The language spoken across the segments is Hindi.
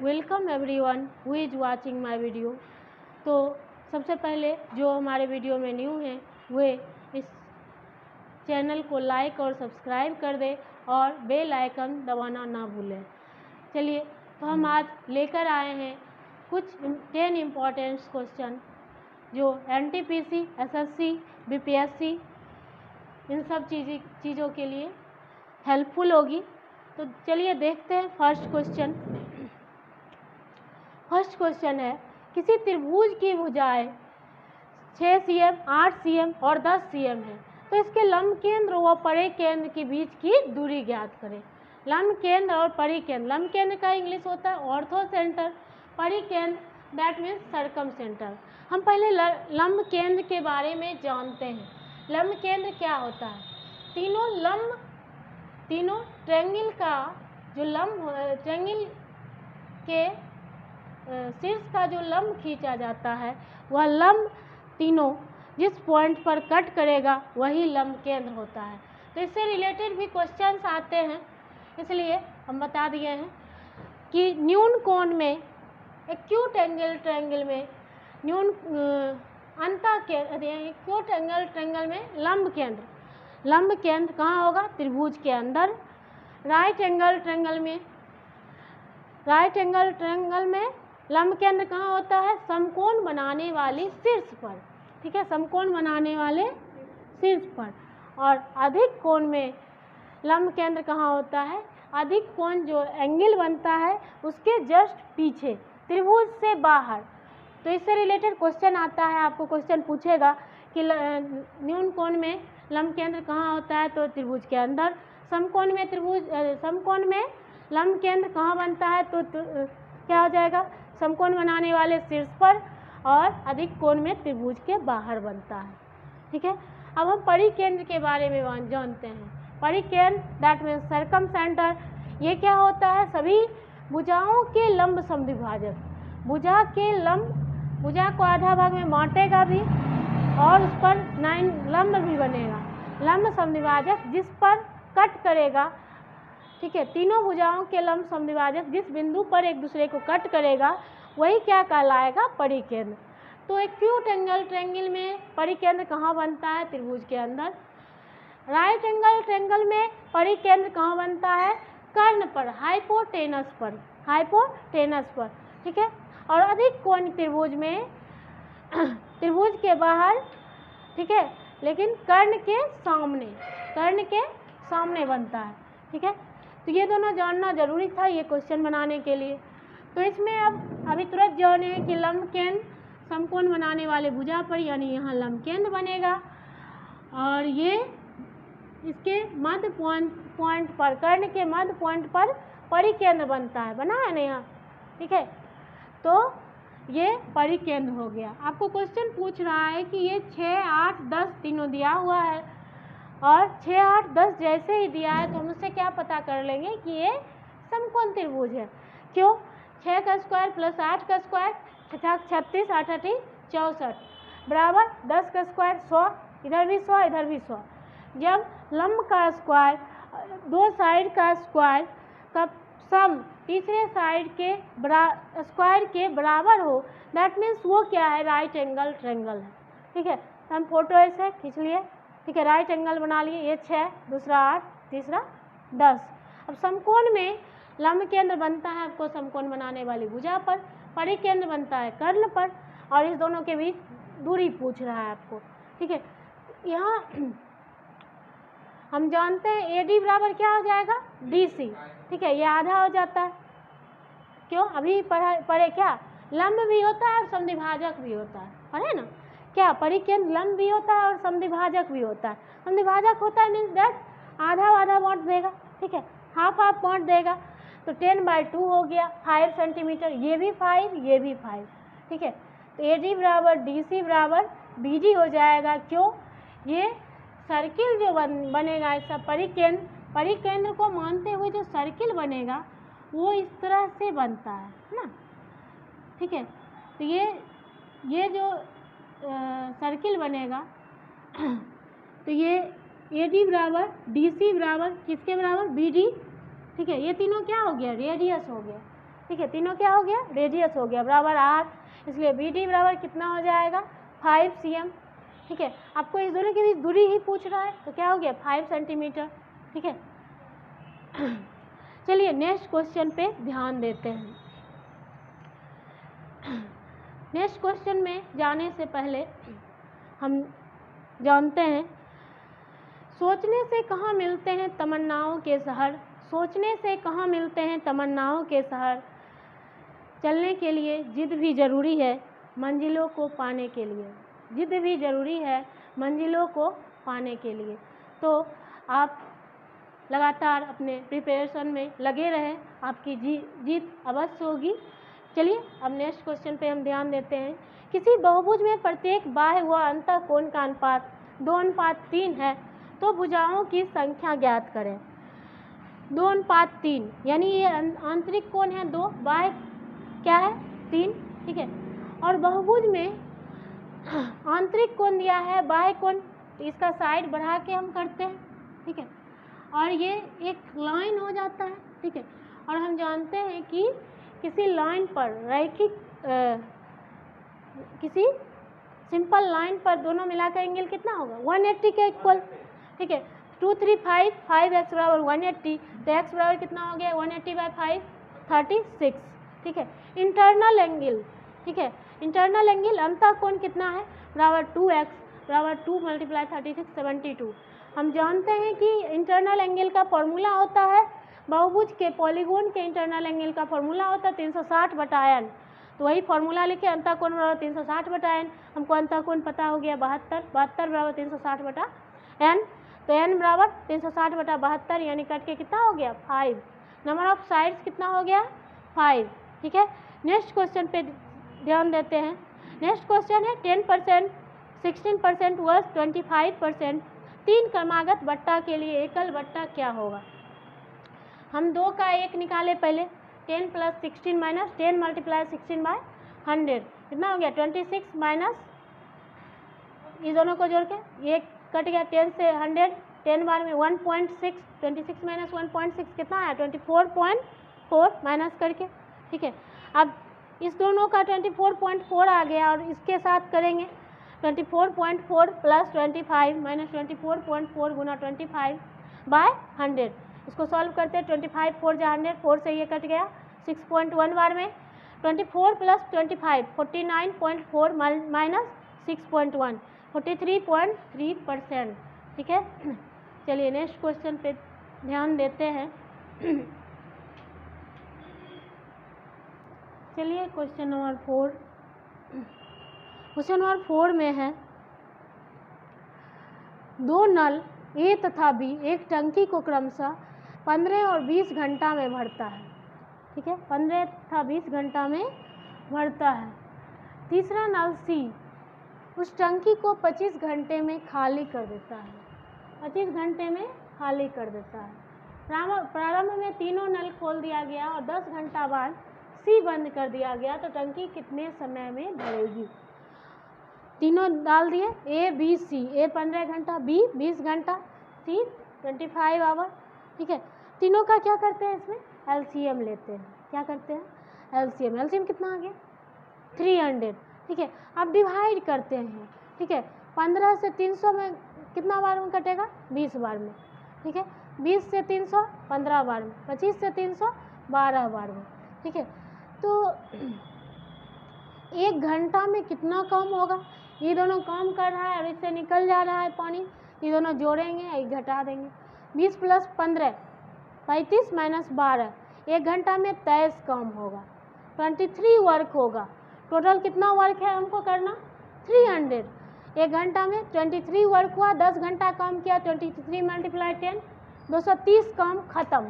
Welcome everyone who is watching my video. तो सबसे पहले जो हमारे वीडियो में न्यू हैं वे इस चैनल को लाइक और सब्सक्राइब कर दें और बेल आइकन दबाना ना भूलें। चलिए, तो हम आज लेकर आए हैं कुछ 10 इम्पॉर्टेंट क्वेश्चन जो एनटीपीसी, एसएससी, बीपीएससी इन सब चीज़ों के लिए हेल्पफुल होगी। तो चलिए देखते हैं फर्स्ट क्वेश्चन है, किसी त्रिभुज की भुजाएं 6 cm, 8 cm और 10 cm है, तो इसके लंब केंद्र व परिकेंद्र केंद्र के बीच की दूरी ज्ञात करें। लंब केंद्र और परिकेंद्र, लंब केंद्र का इंग्लिश होता है ऑर्थो सेंटर, परिकेंद्र दैट मीन्स सरकम सेंटर। हम पहले लंब केंद्र के बारे में जानते हैं। लंब केंद्र क्या होता है? तीनों ट्रायंगल का जो ट्रायंगल के शीर्ष का जो लंब खींचा जाता है वह लंब तीनों जिस पॉइंट पर कट करेगा वही लंब केंद्र होता है। तो इससे रिलेटेड भी क्वेश्चंस आते हैं, इसलिए हम बता दिए हैं कि न्यून कोण में एक्यूट एंगल ट्रायंगल में एक्यूट एंगल ट्रायंगल में लंब केंद्र कहाँ होगा? त्रिभुज के अंदर। राइट एंगल ट्रायंगल में लंब केंद्र कहाँ होता है? समकोण बनाने वाले शीर्ष पर। ठीक है, समकोण बनाने वाले शीर्ष पर। और अधिक कोण में लंब केंद्र कहाँ होता है? अधिक कोण जो एंगल बनता है उसके जस्ट पीछे, त्रिभुज से बाहर। तो इससे रिलेटेड क्वेश्चन आता है, आपको क्वेश्चन पूछेगा कि न्यून कोण में लंब केंद्र कहाँ होता है? तो त्रिभुज के अंदर। समकोण में लंब केंद्र कहाँ बनता है? तो क्या हो जाएगा? समकोण बनाने वाले शीर्ष पर, और अधिक कोण में त्रिभुज के बाहर बनता है। ठीक है, अब हम परिकेंद्र के बारे में जानते हैं। परिकेंद्र दैट मीन्स सरकम सेंटर। ये क्या होता है? सभी भुजाओं के लंब समद्विभाजक। भुजा को आधा भाग में बांटेगा भी और उस पर 9 लंब भी बनेगा। लंब समद्विभाजक जिस पर कट करेगा, ठीक है, तीनों भुजाओं के लंब समद्विभाजक जिस बिंदु पर एक दूसरे को कट करेगा वही क्या कहलाएगा? परिकेंद्र। तो एक्यूट एंगल ट्रायंगल में परिकेंद्र कहाँ बनता है? त्रिभुज के अंदर। राइट एंगल ट्रायंगल में परिकेंद्र कहाँ बनता है? कर्ण पर, हाइपोटेनस पर। ठीक है, और अधिक कोण त्रिभुज में त्रिभुज के बाहर, ठीक है, लेकिन कर्ण के सामने बनता है। ठीक है, तो ये दोनों जानना जरूरी था ये क्वेश्चन बनाने के लिए। तो इसमें अभी तुरंत जाने कि लंब केंद्र समकोण बनाने वाले भुजा पर, यानी यहाँ लंब केंद्र बनेगा और ये इसके मध्य पॉइंट पर, कर्ण के मध्य पॉइंट पर परिकेंद्र बनता है। बना है ना यहाँ? ठीक है, तो ये परिकेंद्र हो गया। आपको क्वेश्चन पूछ रहा है कि ये 6, 8, 10 तीनों दिया हुआ है, और 6, 8, 10 जैसे ही दिया है तो हम उससे क्या पता कर लेंगे कि ये समकोण त्रिभुज है। क्यों? 6 का स्क्वायर प्लस 8 का स्क्वायर 36, 8 8 64 बराबर 10 का स्क्वायर 100, इधर भी 100 इधर भी 100। जब लंब का स्क्वायर दो साइड का स्क्वायर का सम तीसरे साइड के स्क्वायर के बराबर हो, दैट मीन्स वो क्या है? राइट एंगल ट्रायंगल है। ठीक है, तो हम फोटो ऐसे खींच लिए। ठीक है, राइट एंगल बना लिए। ये 6, दूसरा 8, तीसरा 10। अब समकोण में लंब केंद्र बनता है आपको समकोण बनाने वाली भुजा पर, परिकेंद्र बनता है कर्ण पर, और इस दोनों के बीच दूरी पूछ रहा है आपको। ठीक है, यहाँ हम जानते हैं AD बराबर क्या हो जाएगा? DC। ठीक है, ये आधा हो जाता है। क्यों? अभी पढ़े क्या? लंब भी होता है और समद्विभाजक भी होता है, पढ़े ना? क्या? परिकेंद्र लंब भी होता है और समद्विभाजक भी होता है। समद्विभाजक होता है मीन्स दैट आधा बांट देगा। ठीक है, हाफ बांट देगा। तो 10/2 हो गया 5 सेंटीमीटर। ये भी 5, ये भी 5। ठीक है, तो AD बराबर DC बराबर BD हो जाएगा। क्यों? ये सर्किल जो बनेगा ऐसा परिकेंद्र को मानते हुए जो सर्किल बनेगा वो इस तरह से बनता है ना। ठीक है, तो ये जो सर्किल बनेगा तो ये AD बराबर DC बराबर किसके बराबर? BD। ठीक है, ये तीनों क्या हो गया? रेडियस हो गया। ठीक है, तीनों क्या हो गया, रेडियस हो गया बराबर r, इसलिए BD बराबर कितना हो जाएगा 5 cm। ठीक है, आपको इस दोनों के बीच दूरी ही पूछ रहा है तो क्या हो गया 5 सेंटीमीटर। ठीक है, चलिए नेक्स्ट क्वेश्चन पे ध्यान देते हैं। नेक्स्ट क्वेश्चन में जाने से पहले हम जानते हैं, सोचने से कहाँ मिलते हैं तमन्नाओं के शहर, सोचने से कहाँ मिलते हैं तमन्नाओं के शहर, चलने के लिए जिद भी ज़रूरी है मंजिलों को पाने के लिए, जिद भी ज़रूरी है मंजिलों को पाने के लिए। तो आप लगातार अपने प्रिपरेशन में लगे रहें, आपकी जीत अवश्य होगी। चलिए अब नेक्स्ट क्वेश्चन पे हम ध्यान देते हैं। किसी बहुभुज में प्रत्येक बाह्य व अंतःकोण का अनुपात 2:3 है तो भुजाओं की संख्या ज्ञात करें। 2:3 यानी ये आंतरिक कोण है 2, बाह्य क्या है 3। ठीक है, और बहुभुज में आंतरिक कोण दिया है, बाह्य कोण इसका साइड बढ़ा के हम करते हैं। ठीक है, और ये एक लाइन हो जाता है। ठीक है, और हम जानते हैं कि किसी लाइन पर रैखिक किसी सिंपल लाइन पर दोनों मिलाकर एंगल कितना होगा 180 के इक्वल। ठीक है, 2 3 5 5x बराबर 180, तो x बराबर कितना हो गया 180/5 36। ठीक है, इंटरनल एंगल, ठीक है, इंटरनल एंगल अंतःकोण कितना है बराबर 2x बराबर 2 × 36 72। हम जानते हैं कि इंटरनल एंगल का फॉर्मूला होता है, बहुभुज के पॉलीगोन के इंटरनल एंगल का फॉर्मूला होता है 360/n, तो वही फॉर्मूला लिखे अंतःकोण बराबर 360/n। हमको अंतःकोण पता हो गया 72, 72 बराबर 360/n, तो n बराबर 360/72 यानी कट के कितना हो गया 5। नंबर ऑफ साइड्स कितना हो गया 5। ठीक है, नेक्स्ट क्वेश्चन पे ध्यान देते हैं। नेक्स्ट क्वेश्चन है 10%, 16% व 25%, 3 क्रमागत बट्टा के लिए एकल बट्टा क्या होगा। हम 2 का 1 निकाले पहले, 10 + 16 - 10 × 16/100 कितना हो गया 26 माइनस ये दोनों को जोड़ के ये कट गया 10 से 100, 10 बार में 1.6, 26 - 1.6 कितना आया 24.4 माइनस करके। ठीक है, अब इस दोनों का 24.4 आ गया और इसके साथ करेंगे 24.4 + 25 - 24.4 गुना 25/100। इसको सॉल्व करते हैं 25 4 जा 100, 4 से ये कट गया 6.1 बार में 24 + 25 49.4 माइनस 6.1 43.3%। ठीक है, चलिए नेक्स्ट क्वेश्चन पे ध्यान देते हैं। चलिए क्वेश्चन नंबर 4, क्वेश्चन नंबर 4 में है 2 नल ए तथा बी एक टंकी को क्रमशः 15 और 20 घंटा में भरता है। ठीक है, 15 तथा 20 घंटा में भरता है। तीसरा नल सी उस टंकी को 25 घंटे में खाली कर देता है, 25 घंटे में खाली कर देता है। प्रारंभ में तीनों नल खोल दिया गया और 10 घंटा बाद सी बंद कर दिया गया तो टंकी कितने समय में भरेगी। तीनों डाल दिए ए बी सी, ए 15 घंटा, बी 20 घंटा, सी 25 आवर। ठीक है, तीनों का क्या करते हैं इसमें एलसीएम लेते हैं। क्या करते हैं एलसीएम, एलसीएम कितना आ गया 300। ठीक है, अब डिवाइड करते हैं। ठीक है, 15 से 300 में कितना बार में कटेगा 20 बार में। ठीक है, 20 से 300 15 बार में, 25 से 300 12 बार में। ठीक है, तो 1 घंटा में कितना काम होगा, ये दोनों काम कर रहा है और इससे निकल जा रहा है पानी, ये दोनों जोड़ेंगे एक घटा देंगे 20 + 15 35 - 12, 1 घंटा में 23 काम होगा, 23 वर्क होगा। टोटल कितना वर्क है हमको करना 300। 1 घंटा में 23 वर्क हुआ, 10 घंटा काम किया 23 × 10 230 काम खत्म।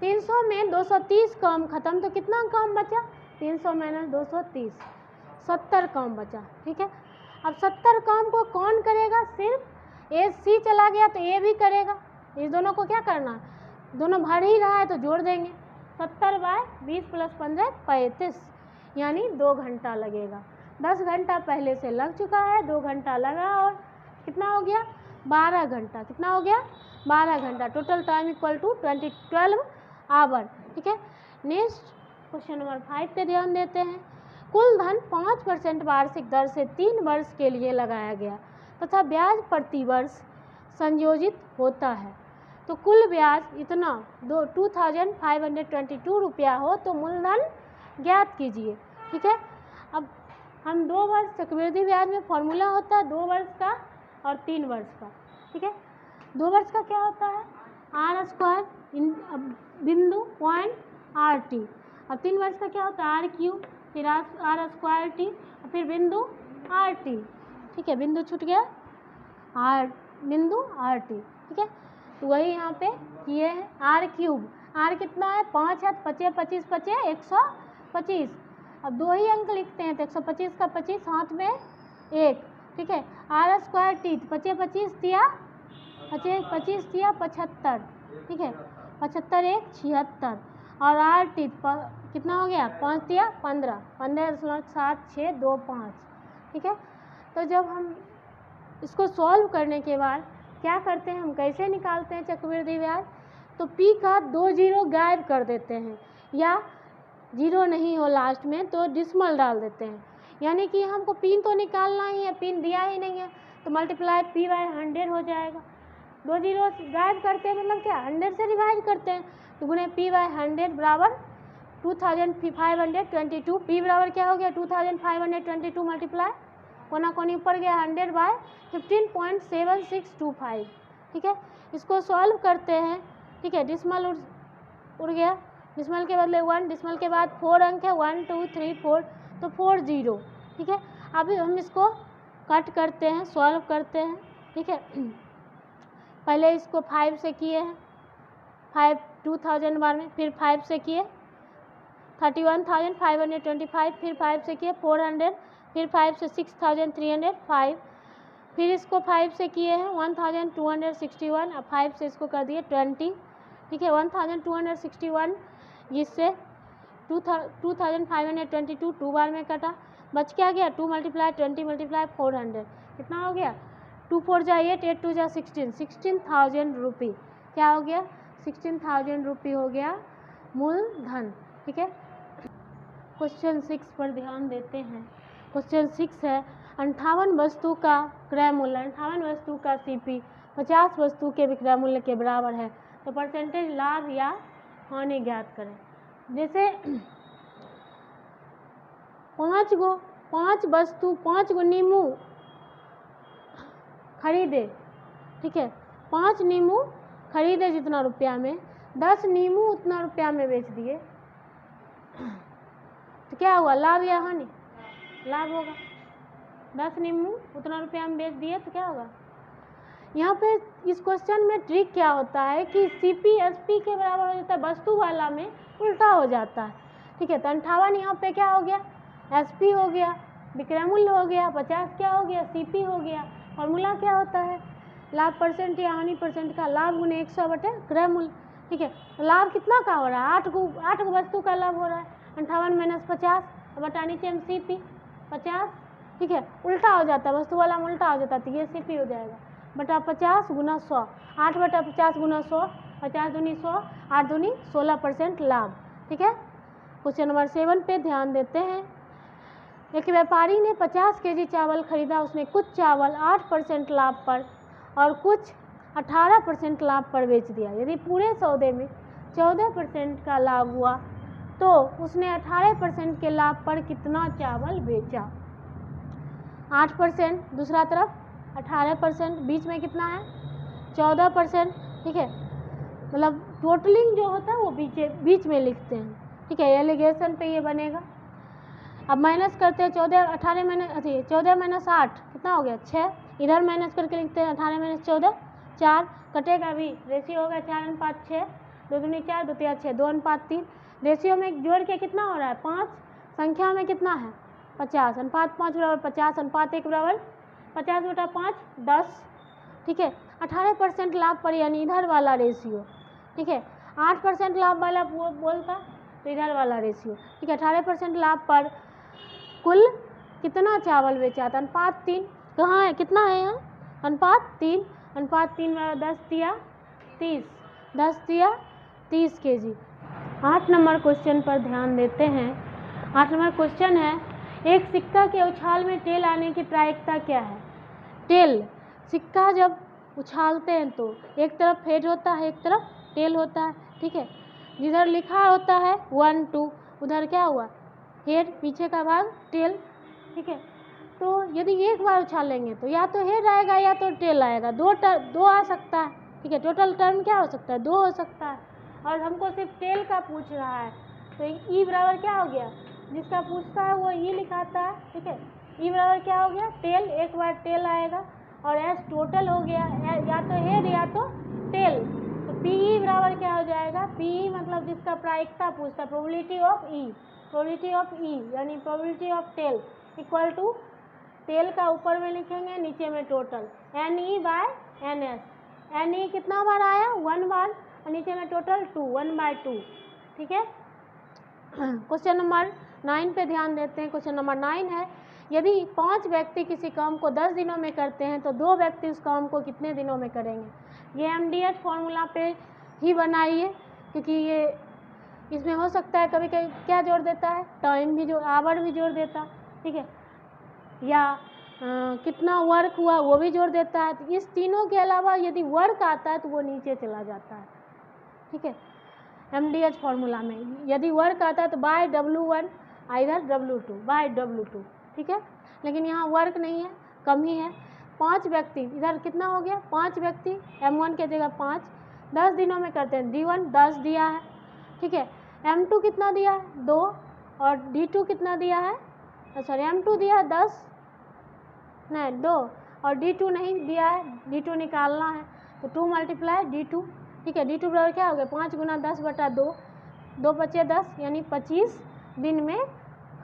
300 में 230 काम खत्म तो कितना काम बचा 300 - 230 70 काम बचा। ठीक है, अब 70 काम को कौन करेगा, सिर्फ ए सी चला गया तो ए भी करेगा। इस दोनों को क्या करना, दोनों भर ही रहा है तो जोड़ देंगे 70/20 + 15 35 यानी 2 घंटा लगेगा। 10 घंटा पहले से लग चुका है, 2 घंटा लगा और कितना हो गया 12 घंटा। कितना हो गया 12 घंटा। Total time = 12 hour. ठीक है, नेक्स्ट क्वेश्चन नंबर 5 पे ध्यान देते हैं। कुल धन 5% वार्षिक दर से 3 वर्ष के लिए लगाया गया तथा ब्याज प्रति वर्ष संयोजित होता है, तो कुल ब्याज इतना 2522 रुपया हो तो मूलधन ज्ञात कीजिए। ठीक है, अब हम 2 वर्ष चक्रवृद्धि ब्याज में फॉर्मूला होता है 2 वर्ष का और 3 वर्ष का। ठीक है, 2 वर्ष का क्या होता है आर स्क्वायर बिंदु पॉइंट आर टी, और 3 वर्ष का क्या होता है आर क्यूब फिर आर स्क्वायर टी और फिर बिंदु आर टी। ठीक है, बिंदु छूट गया बिंदु आर टी। ठीक है, तो वही यहाँ पे किए हैं। आर क्यूब, आर कितना है 5 है, 25 25 25 125, अब 2 ही अंक लिखते हैं तो 125 का 25 हाथ में 1। ठीक है, आर स्क्वायर टी 25 25 तिया 25 तिया 75। ठीक है, 75 1 76 और आर टी कितना हो गया 5 तिया 15 15.7625। ठीक है, तो जब हम इसको सॉल्व करने के बाद क्या करते हैं, हम कैसे निकालते हैं चक्रवृद्धि ब्याज, तो पी का 2 जीरो गायब कर देते हैं या जीरो नहीं हो लास्ट में तो डिसमल डाल देते हैं, यानी कि हमको पिन तो निकालना ही है, पिन दिया ही नहीं है तो मल्टीप्लाई पी बाय 100 हो जाएगा। 2 जीरो गायब करते हैं मतलब क्या 100 से डिवाइड करते हैं तो गुणे पी बाय 100 बराबर 2522। पी बराबर क्या हो गया 2522 मल्टीप्लाई कोना कोनी ऊपर गया 100 बाय 15.7625। ठीक है, इसको सॉल्व करते हैं। ठीक है, डिसमल उड़ गया, डिसमल के बदले 1, डिसमल के बाद 4 अंक है 1 2 3 4 तो 4 0। ठीक है, अभी हम इसको कट करते हैं, सॉल्व करते हैं। ठीक है, पहले इसको 5 से किए हैं 5 2000 बार में, फिर 5 से किए 31,525, फिर 5 से किए 400, फिर 5 से 6,305, फिर इसको 5 से किए हैं 1261 अब 5 से इसको कर दिए 20। ठीक है, 1261 जिससे 2522 2 बार में कटा, बच क्या गया 2 मल्टीप्लाई 20 मल्टीप्लाई 400 कितना हो गया 2 4 जा 8 8 2 जा 16,000 रुपी। क्या हो गया 16,000 रुपी हो गया मूलधन। ठीक है, क्वेश्चन 6 पर ध्यान देते हैं। क्वेश्चन 6 है 58 वस्तु का क्रय मूल्य 58 वस्तु का सीपी 50 वस्तु के विक्रय मूल्य के बराबर है तो परसेंटेज लाभ या हानि ज्ञात करें। जैसे 5 वस्तु 5 गो नींबू खरीदे। ठीक है, 5 नींबू खरीदे जितना रुपया में, 10 नींबू उतना रुपया में बेच दिए तो क्या हुआ लाभ या हानि, लाभ होगा। 10 नींबू उतना रुपया में बेच दिए तो क्या होगा। यहाँ पे इस क्वेश्चन में ट्रिक क्या होता है कि सीपी एसपी के बराबर हो जाता है, वस्तु वाला में उल्टा हो जाता है। ठीक है, तो 58 यहाँ पे क्या हो गया एसपी हो गया, विक्रय मूल्य हो गया, 50 क्या हो गया सीपी हो गया। फॉर्मूला क्या होता है लाभ परसेंट या हानि परसेंट का, लाभ गुने 100 बटे क्रय मूल्य। ठीक है, तो लाभ कितना का हो रहा है 8 गो वस्तु का लाभ हो रहा है 58 माइनस 50 बटा नीचे हम सीपी 50। ठीक है, उल्टा हो जाता है वस्तु वाला में उल्टा हो जाता है तो ये सीपी हो जाएगा बटा 50 गुना 100, 8 बटा 50 गुना 100, 50 दूनी 100 8 दूनी 16% लाभ। ठीक है, क्वेश्चन नंबर 7 पे ध्यान देते हैं। एक व्यापारी ने 50 केजी चावल खरीदा, उसने कुछ चावल 8% लाभ पर और कुछ 18% लाभ पर बेच दिया। यदि पूरे सौदे में 14% का लाभ हुआ तो उसने 18% के लाभ पर कितना चावल बेचा। 8% दूसरा तरफ 18%, बीच में कितना है 14%। ठीक है, मतलब टोटलिंग जो होता है वो बीच में लिखते हैं। ठीक है, एलिगेशन पे ये बनेगा। अब माइनस करते हैं 14 माइनस 8 कितना हो गया 6, इधर माइनस करके लिखते हैं 18 माइनस 14 4, कटेगा भी रेशियो होगा 4:6, 2 दूनी 4 2 तिया 6 2:3। रेशियो में जोड़ के कितना हो रहा है 5, संख्या में कितना है 50, अनुपात 5 बराबर 50, अनुपात 1 बराबर 50 बटा 5 10। ठीक है, 18% लाभ पर यानी इधर वाला रेशियो। ठीक है, 8% लाभ वाला बोलता तो इधर वाला रेशियो। ठीक है, 18% लाभ पर कुल कितना चावल बेचा था, अनुपात 3 कहाँ है कितना है यहाँ अनुपात 3 बराबर 10 तिया 30, 10 तिया 30 केजी। 8 नंबर क्वेश्चन पर ध्यान देते हैं। 8 नंबर क्वेश्चन है, एक सिक्का के उछाल में टेल आने की प्रायिकता क्या है? टेल, सिक्का जब उछालते हैं तो एक तरफ हेड होता है, एक तरफ टेल होता है, ठीक है। जिधर लिखा होता है 1 2, उधर क्या हुआ? हेड, पीछे का भाग टेल, ठीक है। तो यदि एक बार उछालेंगे तो या तो हेड आएगा या तो टेल आएगा, दो आ सकता है, ठीक है। टोटल टर्म क्या हो सकता है? 2 हो सकता है, और हमको सिर्फ टेल का पूछ रहा है, तो ई बराबर क्या हो गया? जिसका पूछता है वो ई लिखाता है, ठीक है। ई बराबर क्या हो गया? टेल, एक बार टेल आएगा, और एस टोटल हो गया, या तो हेड या तो टेल, तो पी ई बराबर क्या हो जाएगा? पी ई मतलब जिसका प्रायिकता पूछता है, probability of E, probability of E यानी probability of tail equal to tail का ऊपर में लिखेंगे, नीचे में total, N E by N S. N E कितना बार आया? 1 बार, और नीचे में टोटल 2, 1/2, ठीक है। क्वेश्चन नंबर 9 पे ध्यान देते हैं। क्वेश्चन नंबर 9 है, यदि 5 व्यक्ति किसी काम को 10 दिनों में करते हैं तो 2 व्यक्ति उस काम को कितने दिनों में करेंगे? ये MDH फॉर्मूला पे ही बनाइए, क्योंकि ये इसमें हो सकता है कभी कभी क्या जोड़ देता है? टाइम भी, जो आवर भी जोड़ देता, ठीक है, या कितना वर्क हुआ वो भी जोड़ देता है। तो इस तीनों के अलावा यदि वर्क आता है तो वो नीचे चला जाता है, ठीक है। MDH फॉर्मूला में यदि वर्क आता है तो बाय W1 इधर W2 बाय W2, ठीक है। लेकिन यहाँ वर्क नहीं है, कम ही है। 5 व्यक्ति, इधर कितना हो गया? 5 व्यक्ति, M1 के जगह 5, 10 दिनों में करते हैं। D1 10 दिया है, ठीक है। M2 कितना दिया है? 2, और D2 कितना दिया है? सॉरी, M2 दिया है 10, नहीं 2, और D2 नहीं दिया है, D2 निकालना है, तो 2 × D2, ठीक है। D2 बराबर क्या हो गया? 5 × 10/2, 2 बचे 10, यानी 25 दिन में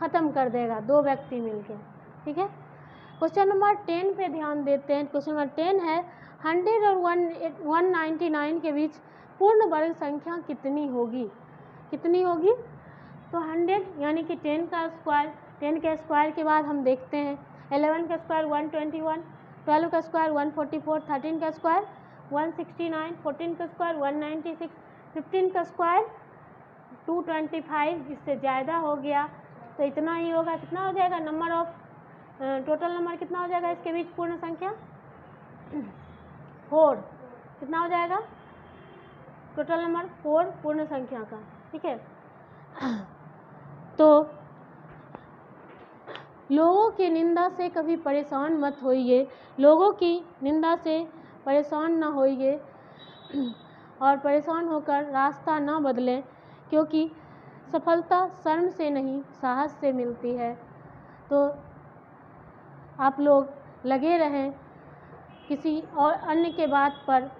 ख़त्म कर देगा 2 व्यक्ति मिलके, ठीक है। क्वेश्चन नंबर 10 पे ध्यान देते हैं। क्वेश्चन नंबर 10 है, 100 और 199 के बीच पूर्ण वर्ग संख्या कितनी होगी? कितनी होगी? तो 100 यानी कि 10 का स्क्वायर, 10 के स्क्वायर के बाद हम देखते हैं 11 का स्क्वायर 121, 12 का स्क्वायर 144, 13 का स्क्वायर 169, 14 का स्क्वायर 196, 15 का स्क्वायर 225, इससे ज़्यादा हो गया तो इतना ही होगा। कितना हो जाएगा? नंबर ऑफ टोटल नंबर कितना हो जाएगा इसके बीच पूर्ण संख्या? 4। कितना हो जाएगा? टोटल नंबर 4 पूर्ण संख्या का, ठीक है। तो लोगों की निंदा से कभी परेशान मत होइए, लोगों की निंदा से परेशान ना होइए, और परेशान होकर रास्ता ना बदलें, क्योंकि सफलता शर्म से नहीं साहस से मिलती है। तो आप लोग लगे रहें, किसी और अन्य के बात पर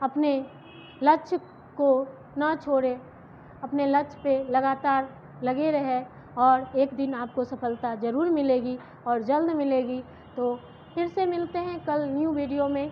अपने लक्ष्य को ना छोड़ें, अपने लक्ष्य पे लगातार लगे रहें, और एक दिन आपको सफलता ज़रूर मिलेगी और जल्द मिलेगी। तो फिर से मिलते हैं कल न्यू वीडियो में।